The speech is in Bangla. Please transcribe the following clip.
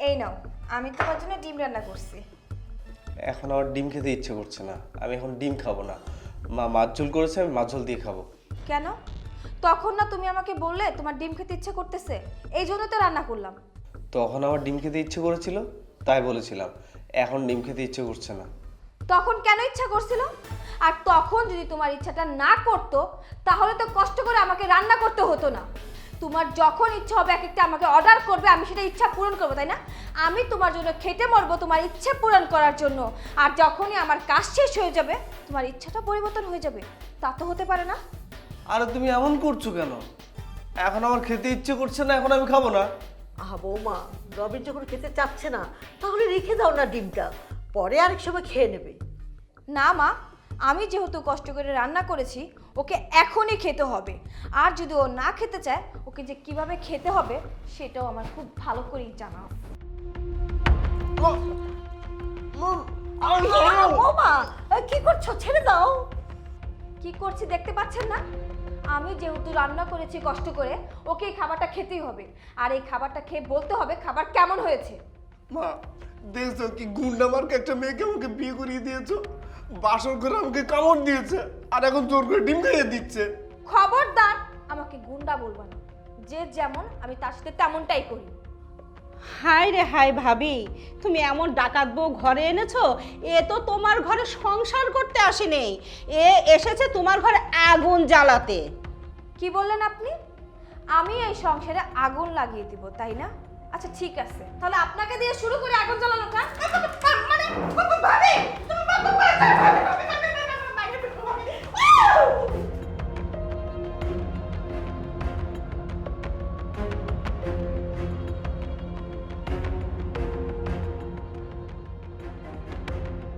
এই নাও, আমি তোমার জন্য ডিম রান্না করছি। এখন আমার ডিম খেতে ইচ্ছে করছে না, আমি এখন ডিম খাবো না। মা মাছ ঝোল করেছে, আমি মাছ ঝোল দিয়ে খাবো। কেন? তখন না তুমি আমাকে বললে তোমার ডিম খেতে ইচ্ছে করতেছে, এই জন্য তো রান্না করলাম। তখন আমার ডিম খেতে ইচ্ছে করেছিল, তাই বলেছিলাম। এখন ডিম খেতে ইচ্ছে করছে না। তখন কেন ইচ্ছা করছিল? আর তখন যদি তোমার ইচ্ছাটা না করতো তাহলে তো কষ্ট করে আমাকে রান্না করতে হতো না। তোমার যখন ইচ্ছা হবে এক একটা আমাকে অর্ডার করবে, আমি সেটা ইচ্ছা পূরণ করবো, তাই না? আমি তোমার জন্য খেটে মরবো তোমার ইচ্ছে পূরণ করার জন্য, আর যখনই আমার কাজ শেষ হয়ে যাবে তোমার ইচ্ছাটা পরিবর্তন হয়ে যাবে। তা তো হতে পারে না। আরে তুমি এমন করছো কেন? এখন আমার খেতে ইচ্ছে করছে না, এখন আমি খাবো না। আহা বৌমা, রবিন যখন খেতে চাচ্ছে না তাহলে রেখে দাও না ডিমটা, পরে আরেক সময় খেয়ে নেবে। না মা, আমি যেহেতু কষ্ট করে রান্না করেছি ওকে এখনই খেতে হবে। আর যদি ও না খেতে চায় ওকে যে কিভাবে খেতে হবে সেটাও আমার খুব ভালো করেই জানা আছে। বৌমা, কি করছো? ছেড়ে দাও। কি করছি দেখতে পাচ্ছেন না? আমি যেহেতু রান্না করেছি কষ্ট করে, ওকে এই খাবারটা খেতেই হবে। আর এই খাবারটা খেয়ে বলতে হবে খাবার কেমন হয়েছে। মা, দেখছো কি গুন্ডা মার্কা একটা মেয়েকে আমাকে বিয়ে করিয়ে দিয়েছো? বাসর করে আমাকে কামড় দিয়েছে, আর এখন জোর করে ডিম খাইয়ে দিচ্ছে। খবরদার আমাকে গুন্ডা বলবা না। যে যেমন আমি তার সাথে তেমনটাই করি। হাই রে হাই ভাবি, তুমি এমন ডাকাত বউ ঘরে এনেছো, এ তো তোমার ঘরে সংসার করতে আসেনি, এ এসেছে তোমার ঘরে আগুন জ্বালাতে। কি বললেন আপনি? আমি এই সংসারে আগুন লাগিয়ে দিব, তাই না? আচ্ছা ঠিক আছে, তাহলে আপনাকে দিয়ে শুরু করে আগুন জ্বালানোটা। মানে ভাবি, তুমি